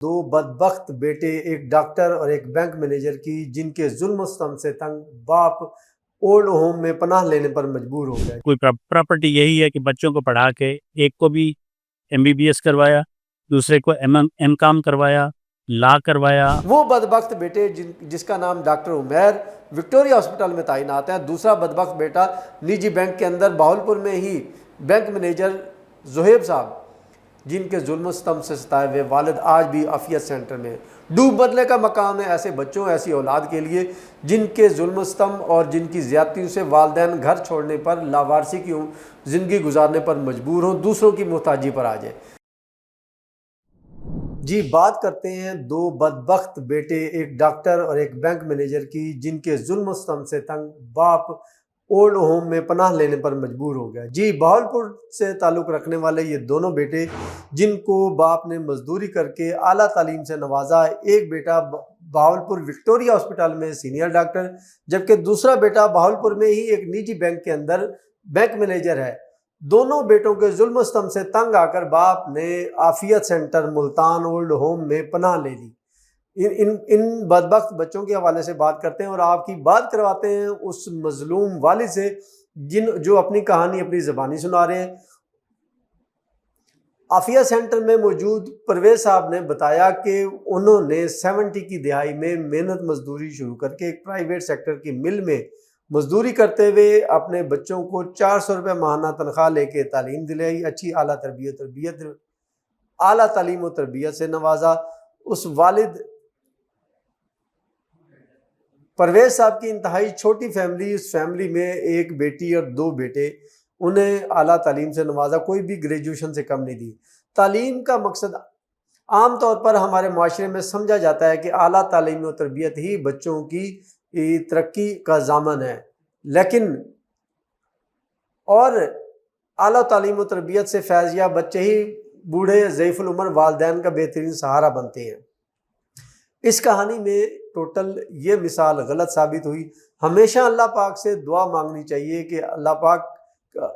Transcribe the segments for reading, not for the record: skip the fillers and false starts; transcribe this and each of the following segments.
دو بدبخت بیٹے، ایک ڈاکٹر اور ایک بینک مینیجر کی، جن کے ظلم و ستم سے تنگ باپ اولڈ ہوم میں پناہ لینے پر مجبور ہو گئے۔ کوئی پراپرٹی یہی ہے کہ بچوں کو پڑھا کے ایک کو بھی MBBS کروایا، دوسرے کو M.Com کروایا، لا کروایا۔ وہ بدبخت بیٹے جس کا نام ڈاکٹر عمیر وکٹوریہ ہاسپٹل میں تعینات ہے، دوسرا بدبخت بیٹا نجی بینک کے اندر بہاولپور میں ہی بینک مینیجر زہیب صاحب، جن کے ظلم و ستم سے ستائے ہوئے والد آج بھی عافیت سینٹر میں۔ ڈوب مرنے کا مقام ہے ایسے بچوں، ایسی اولاد کے لیے جن کے ظلم و ستم اور جن کی زیادتیوں سے والدین گھر چھوڑنے پر، لاوارثی کی زندگی گزارنے پر مجبور ہوں، دوسروں کی محتاجی پر آ جائے۔ جی، بات کرتے ہیں دو بدبخت بیٹے، ایک ڈاکٹر اور ایک بینک مینیجر کی، جن کے ظلم و ستم سے تنگ باپ اولڈ ہوم میں پناہ لینے پر مجبور ہو گیا۔ جی، بہاولپور سے تعلق رکھنے والے یہ دونوں بیٹے، جن کو باپ نے مزدوری کر کے اعلیٰ تعلیم سے نوازا، ایک بیٹا بہاولپور وکٹوریہ ہاسپٹل میں سینئر ڈاکٹر، جبکہ دوسرا بیٹا بہاولپور میں ہی ایک نجی بینک کے اندر بینک مینیجر ہے۔ دونوں بیٹوں کے ظلم و ستم سے تنگ آ کر باپ نے عافیت سینٹر ملتان اولڈ ہوم میں پناہ لے لی۔ ان بدبخت بچوں کے حوالے سے بات کرتے ہیں اور آپ کی بات کرواتے ہیں اس مظلوم والد سے جو اپنی کہانی اپنی زبانی سنا رہے ہیں۔ عافیت سینٹر میں موجود پرویز صاحب نے بتایا کہ انہوں نے 70 کی دہائی میں محنت مزدوری شروع کر کے ایک پرائیویٹ سیکٹر کی مل میں مزدوری کرتے ہوئے اپنے بچوں کو 400 روپے ماہانہ تنخواہ لے کے تعلیم دلائی، اچھی اعلیٰ تعلیم و تربیت سے نوازا۔ اس والد پرویز صاحب کی انتہائی چھوٹی فیملی، اس فیملی میں ایک بیٹی اور دو بیٹے، انہیں اعلیٰ تعلیم سے نوازا، کوئی بھی گریجویشن سے کم نہیں دی۔ تعلیم کا مقصد عام طور پر ہمارے معاشرے میں سمجھا جاتا ہے کہ اعلیٰ تعلیم و تربیت ہی بچوں کی ترقی کا ضامن ہے، لیکن اور اعلیٰ تعلیم و تربیت سے فیض یاب بچے ہی بوڑھے ضعیف العمر والدین کا بہترین سہارا بنتے ہیں۔ اس کہانی میں ٹوٹل یہ مثال غلط ثابت ہوئی۔ ہمیشہ اللہ پاک سے دعا مانگنی چاہیے کہ اللہ پاک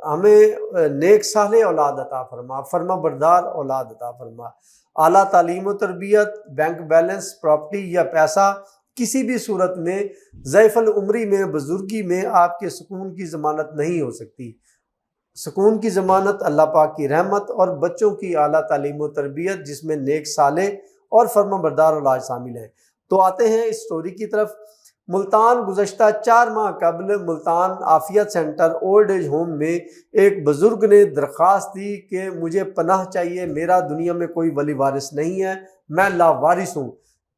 ہمیں نیک صالح اولاد عطا فرما، فرما بردار اولاد عطا فرما۔ اعلیٰ تعلیم و تربیت، بینک بیلنس، پراپرٹی یا پیسہ کسی بھی صورت میں ضعیف العمری میں، بزرگی میں آپ کے سکون کی ضمانت نہیں ہو سکتی۔ سکون کی ضمانت اللہ پاک کی رحمت اور بچوں کی اعلیٰ تعلیم و تربیت، جس میں نیک صالح اور فرما بردار اولاد شامل ہیں۔ تو آتے ہیں اس سٹوری کی طرف۔ ملتان گزشتہ 4 ماہ قبل ملتان عافیت سینٹر اولڈ ایج ہوم میں ایک بزرگ نے درخواست دی کہ مجھے پناہ چاہیے، میرا دنیا میں کوئی ولی وارث نہیں ہے، میں لاوارث ہوں۔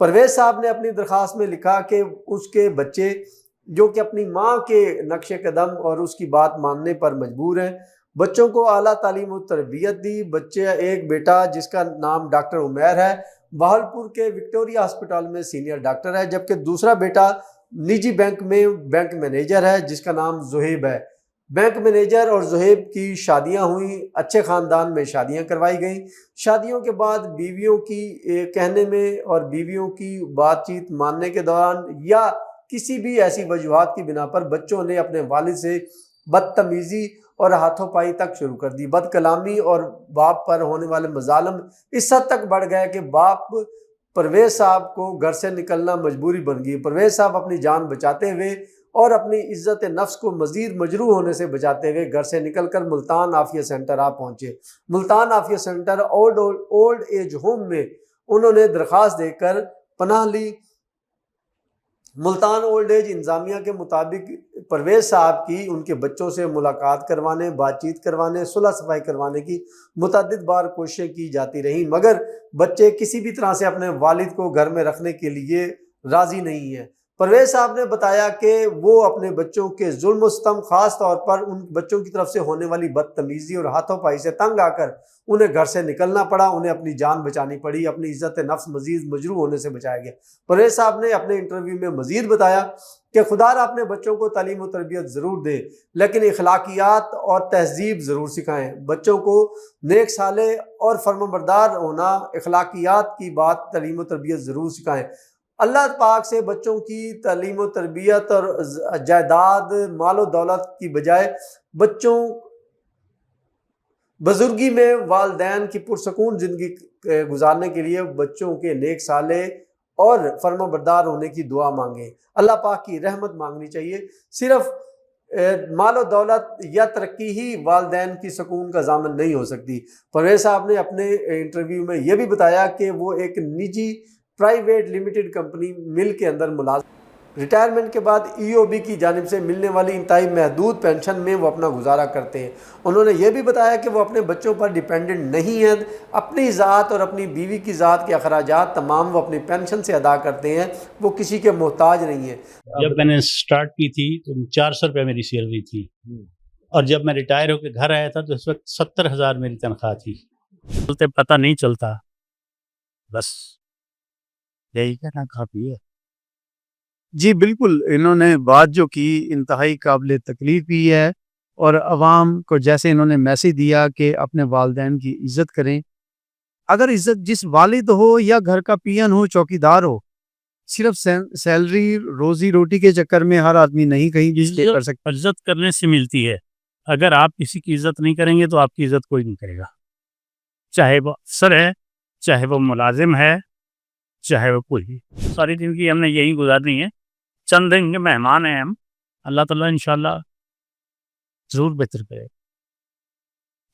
پرویز صاحب نے اپنی درخواست میں لکھا کہ اس کے بچے جو کہ اپنی ماں کے نقش قدم اور اس کی بات ماننے پر مجبور ہیں، بچوں کو اعلیٰ تعلیم و تربیت دی۔ بچے ایک بیٹا جس کا نام ڈاکٹر عمیر ہے، بہاولپور کے وکٹوریہ ہاسپٹل میں سینئر ڈاکٹر ہے، جبکہ دوسرا بیٹا نجی بینک میں بینک مینیجر ہے جس کا نام زہیب ہے۔ بینک مینیجر اور زہیب کی شادیاں ہوئیں، اچھے خاندان میں شادیاں کروائی گئیں۔ شادیوں کے بعد بیویوں کی کہنے میں اور بیویوں کی بات چیت ماننے کے دوران یا کسی بھی ایسی وجوہات کی بنا پر بچوں نے اپنے والد سے بدتمیزی اور ہاتھوں پائی تک شروع کر دی۔ بد کلامی اور باپ پر ہونے والے مظالم اس حد تک بڑھ گئے کہ باپ پرویز صاحب کو گھر سے نکلنا مجبوری بن گئی۔ پرویز صاحب اپنی جان بچاتے ہوئے اور اپنی عزت نفس کو مزید مجروح ہونے سے بچاتے ہوئے گھر سے نکل کر ملتان عافیت سینٹر آ پہنچے۔ ملتان عافیت سینٹر اولڈ ایج ہوم میں انہوں نے درخواست دے کر پناہ لی۔ ملتان اولڈ ایج انتظامیہ کے مطابق پرویز صاحب کی ان کے بچوں سے ملاقات کروانے، بات چیت کروانے، صلح صفائی کروانے کی متعدد بار کوششیں کی جاتی رہیں، مگر بچے کسی بھی طرح سے اپنے والد کو گھر میں رکھنے کے لیے راضی نہیں ہیں۔ پرویز صاحب نے بتایا کہ وہ اپنے بچوں کے ظلم و ستم، خاص طور پر ان بچوں کی طرف سے ہونے والی بدتمیزی اور ہاتھوں پائی سے تنگ آ کر انہیں گھر سے نکلنا پڑا، انہیں اپنی جان بچانی پڑی، اپنی عزت نفس مزید مجروح ہونے سے بچایا گیا۔ پرویز صاحب نے اپنے انٹرویو میں مزید بتایا کہ خدا را اپنے بچوں کو تعلیم و تربیت ضرور دے، لیکن اخلاقیات اور تہذیب ضرور سکھائیں۔ بچوں کو نیک صالح اور فرمانبردار ہونا، اخلاقیات کی بات، تعلیم و تربیت ضرور سکھائیں۔ اللہ پاک سے بچوں کی تعلیم و تربیت اور جائیداد، مال و دولت کی بجائے بچوں بزرگی میں والدین کی پرسکون زندگی گزارنے کے لیے بچوں کے نیک صالح اور فرما بردار ہونے کی دعا مانگیں، اللہ پاک کی رحمت مانگنی چاہیے۔ صرف مال و دولت یا ترقی ہی والدین کی سکون کا ضامن نہیں ہو سکتی۔ پرویز صاحب نے اپنے انٹرویو میں یہ بھی بتایا کہ وہ ایک نجی پرائیویٹ لمیٹڈ کمپنی مل کے اندر ملازم، ریٹائرمنٹ کے بعد ای او بی کی جانب سے ملنے والی انتہائی محدود پینشن میں وہ اپنا گزارا کرتے ہیں۔ انہوں نے یہ بھی بتایا کہ وہ اپنے بچوں پر ڈیپینڈنٹ نہیں ہیں، اپنی ذات اور اپنی بیوی کی ذات کے اخراجات تمام وہ اپنی پینشن سے ادا کرتے ہیں، وہ کسی کے محتاج نہیں ہیں۔ جب میں نے سٹارٹ کی تھی تو 400 روپے میری سیلری تھی، اور جب میں ریٹائر ہو کے گھر آیا تھا تو اس وقت 70,000 میری تنخواہ تھی۔ چلتے پتہ نہیں چلتا، بس یہی کہنا کافی ہے۔ جی بالکل، انہوں نے بات جو کی انتہائی قابل تکلیف بھی ہے، اور عوام کو جیسے انہوں نے میسیج دیا کہ اپنے والدین کی عزت کریں۔ اگر عزت جس والد ہو یا گھر کا پین ہو، چوکیدار ہو، صرف سیلری روزی روٹی کے چکر میں ہر آدمی نہیں کہیں کر سکتا۔ عزت کرنے سے ملتی ہے، اگر آپ کسی کی عزت نہیں کریں گے تو آپ کی عزت کوئی نہیں کرے گا، چاہے وہ افسر ہے، چاہے وہ ملازم ہے، چاہے وہ کوئی۔ ساری زندگی ہم نے یہی گزارنی ہے، چند دن کے مہمان ہیں ہم، اللہ تعالیٰ انشاءاللہ ضرور بہتر کرے۔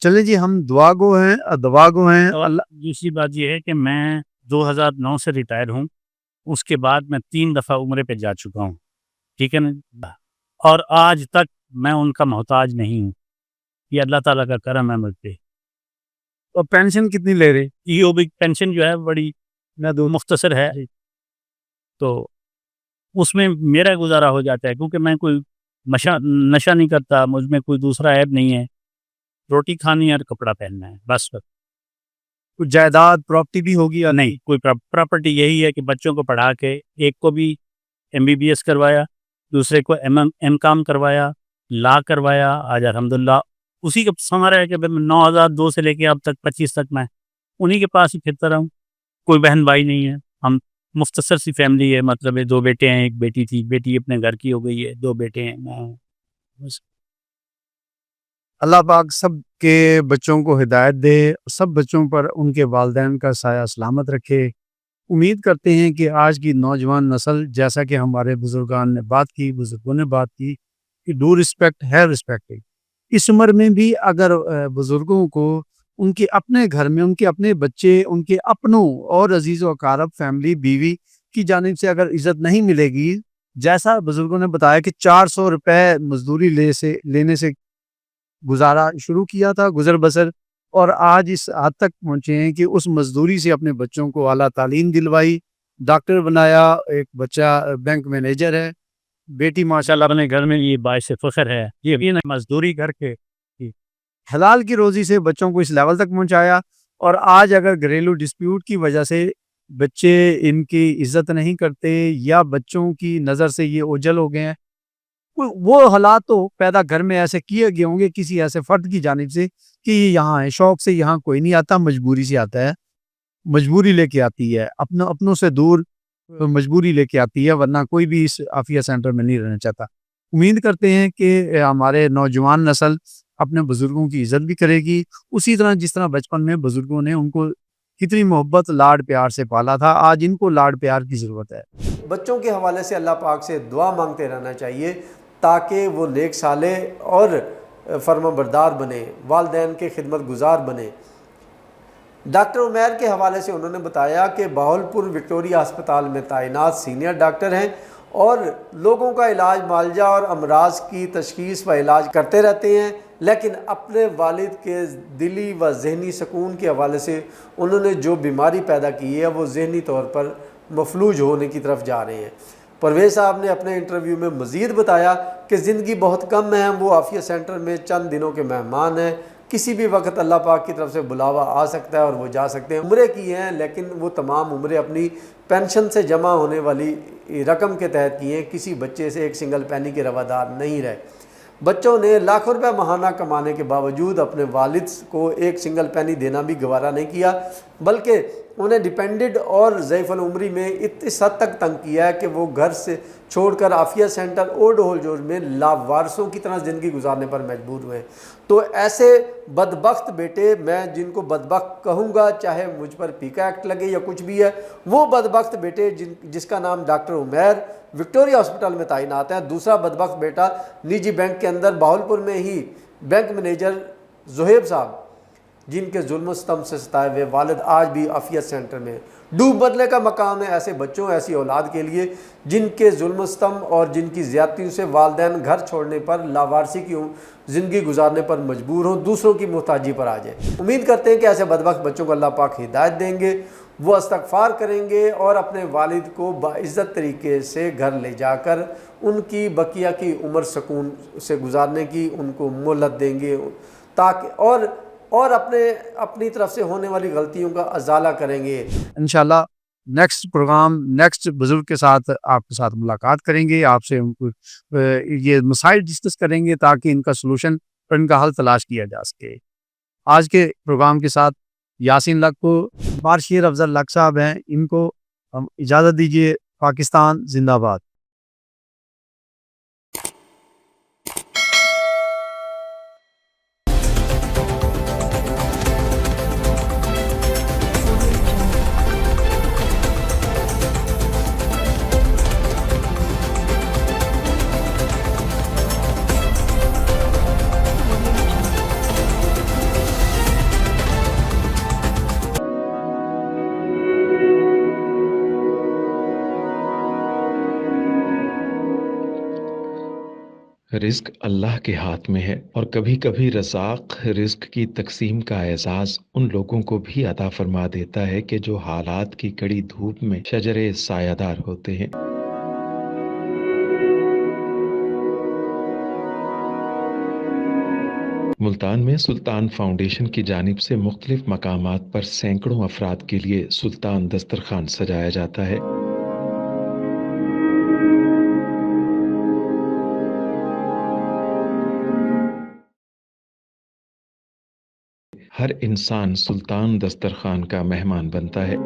چلیں جی، ہم دعا گو ہیں اللہ۔ دوسری بات یہ ہے کہ میں 2009 سے ریٹائر ہوں، اس کے بعد میں 3 دفعہ عمرے پہ جا چکا ہوں، ٹھیک ہے نا، اور آج تک میں ان کا محتاج نہیں ہوں، یہ اللہ تعالیٰ کا کرم ہے مجھ پہ۔ اور پینشن کتنی لے رہے؟ ای او بی پینشن جو ہے بڑی مختصر ہے، تو اس میں میرا گزارا ہو جاتا ہے، کیونکہ میں کوئی نشہ نہیں کرتا، مجھ میں کوئی دوسرا عیب نہیں ہے، روٹی کھانی ہے اور کپڑا پہننا ہے، بس۔ کچھ جائیداد پراپرٹی بھی ہوگی یا نہیں، کوئی پراپرٹی یہی ہے کہ بچوں کو پڑھا کے ایک کو بھی MBBS کروایا، دوسرے کو ایم کام کروایا، لا کروایا، آج الحمدللہ اسی کا سمارا ہے کہ 9,002 سے لے کے اب تک 25 تک میں انہی کے پاس ہی پھرتا رہا ہوں۔ کوئی بہن بھائی نہیں ہے، ہم مختصر سی فیملی ہے، مطلب 2 بیٹے ہیں، ایک بیٹی تھی، بیٹی اپنے گھر کی ہو گئی ہے، 2 بیٹے ہیں، میں بس۔ اللہ پاک سب کے بچوں کو ہدایت دے، سب بچوں پر ان کے والدین کا سایہ سلامت رکھے۔ امید کرتے ہیں کہ آج کی نوجوان نسل، جیسا کہ ہمارے بزرگوں نے بات کی کہ ڈو رسپیکٹ ہے رسپیکٹ۔ اس عمر میں بھی اگر بزرگوں کو ان کے اپنے گھر میں، ان کے اپنے بچے، ان کے اپنوں اور عزیز و اقارب، فیملی، بیوی کی جانب سے اگر عزت نہیں ملے گی، جیسا بزرگوں نے بتایا کہ 400 روپے مزدوری لینے سے گزارا شروع کیا تھا، گزر بسر، اور آج اس حد تک پہنچے ہیں کہ اس مزدوری سے اپنے بچوں کو اعلیٰ تعلیم دلوائی، ڈاکٹر بنایا، ایک بچہ بینک مینیجر ہے، بیٹی ماشاءاللہ اپنے گھر میں یہ باعث فخر ہے، یہ مزدوری کر کے حلال کی روزی سے بچوں کو اس لیول تک پہنچایا۔ اور آج اگر گھریلو ڈسپیوٹ کی وجہ سے بچے ان کی عزت نہیں کرتے یا بچوں کی نظر سے یہ اوجھل ہو گئے ہیں، وہ حالات تو پیدا گھر میں ایسے کیے گئے ہوں گے کسی ایسے فرد کی جانب سے کہ یہ یہاں ہے، شوق سے یہاں کوئی نہیں آتا، مجبوری سے آتا ہے، مجبوری لے کے آتی ہے، اپنوں سے دور مجبوری لے کے آتی ہے، ورنہ کوئی بھی اس عافیہ سینٹر میں نہیں رہنا چاہتا۔ امید کرتے ہیں کہ ہمارے نوجوان نسل اپنے بزرگوں کی عزت بھی کرے گی، اسی طرح جس طرح بچپن میں بزرگوں نے ان کو کتنی محبت لاڈ پیار سے پالا تھا، آج ان کو لاڈ پیار کی ضرورت ہے۔ بچوں کے حوالے سے اللہ پاک سے دعا مانگتے رہنا چاہیے تاکہ وہ نیک صالح اور فرما بردار بنے، والدین کے خدمت گزار بنے۔ ڈاکٹر عمیر کے حوالے سے انہوں نے بتایا کہ بہاولپور وکٹوریہ ہسپتال میں تعینات سینئر ڈاکٹر ہیں اور لوگوں کا علاج معالجہ اور امراض کی تشخیص و علاج کرتے رہتے ہیں، لیکن اپنے والد کے دلی و ذہنی سکون کے حوالے سے انہوں نے جو بیماری پیدا کی ہے وہ ذہنی طور پر مفلوج ہونے کی طرف جا رہے ہیں۔ پرویز صاحب نے اپنے انٹرویو میں مزید بتایا کہ زندگی بہت کم ہے، وہ عافیہ سینٹر میں چند دنوں کے مہمان ہیں، کسی بھی وقت اللہ پاک کی طرف سے بلاوا آ سکتا ہے اور وہ جا سکتے ہیں۔ عمرے کی ہیں لیکن وہ تمام عمرے اپنی پینشن سے جمع ہونے والی رقم کے تحت کی ہیں، کسی بچے سے ایک سنگل پینی کے روادار نہیں رہے۔ بچوں نے لاکھوں روپے ماہانہ کمانے کے باوجود اپنے والد کو ایک سنگل پینی دینا بھی گوارا نہیں کیا، بلکہ انہیں ڈیپینڈڈ اور ضعیف العمری میں اس حد تک تنگ کیا ہے کہ وہ گھر سے چھوڑ کر عافیہ سینٹر اولڈ ہول جوڑ میں لاوارثوں کی طرح زندگی گزارنے پر مجبور ہوئے ہیں۔ تو ایسے بدبخت بیٹے، میں جن کو بدبخت کہوں گا چاہے مجھ پر پیکا ایکٹ لگے یا کچھ بھی ہے، وہ بدبخت بیٹے جس کا نام ڈاکٹر عمیر وکٹوریہ ہاسپٹل میں تعینات ہیں۔ دوسرا بدبخت بیٹا نجی بینک کے اندر بہاولپور میں ہی بینک مینیجر زہیب صاحب، جن کے ظلم و ستم سے ستائے ہوئے والد آج بھی عافیت سینٹر میں۔ ڈوب مرنے کا مقام ہے ایسے بچوں، ایسی اولاد کے لیے جن کے ظلم و ستم اور جن کی زیادتیوں سے والدین گھر چھوڑنے پر، لاوارثی کی زندگی گزارنے پر مجبور ہوں، دوسروں کی محتاجی پر آ جائیں۔ امید کرتے ہیں کہ ایسے بدبخت بچوں کو اللہ پاک ہدایت دیں گے، وہ استغفار کریں گے اور اپنے والد کو باعزت طریقے سے گھر لے جا کر ان کی بقیہ کی عمر سکون سے گزارنے کی ان کو مہلت دیں گے، تاکہ اور اپنی طرف سے ہونے والی غلطیوں کا ازالہ کریں گے۔ انشاءاللہ نیکسٹ پروگرام نیکسٹ بزرگ کے ساتھ ملاقات کریں گے، آپ سے یہ مسائل ڈسکس کریں گے تاکہ ان کا سلوشن اور ان کا حل تلاش کیا جا سکے۔ آج کے پروگرام کے ساتھ یاسین لق کو بارشیر افضل لق صاحب ہیں، ان کو اجازت دیجیے۔ پاکستان زندہ باد۔ رزق اللہ کے ہاتھ میں ہے، اور کبھی کبھی رزاق رزق کی تقسیم کا اعزاز ان لوگوں کو بھی عطا فرما دیتا ہے کہ جو حالات کی کڑی دھوپ میں شجرے سایہ دار ہوتے ہیں۔ ملتان میں سلطان فاؤنڈیشن کی جانب سے مختلف مقامات پر سینکڑوں افراد کے لیے سلطان دسترخوان سجایا جاتا ہے۔ ہر انسان سلطان دسترخوان کا مہمان بنتا ہے۔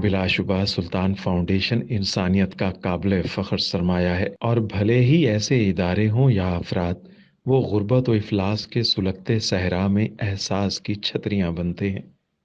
بلا شبہ سلطان فاؤنڈیشن انسانیت کا قابل فخر سرمایہ ہے، اور بھلے ہی ایسے ادارے ہوں یا افراد، وہ غربت و افلاس کے سلگتے صحرا میں احساس کی چھتریاں بنتے ہیں۔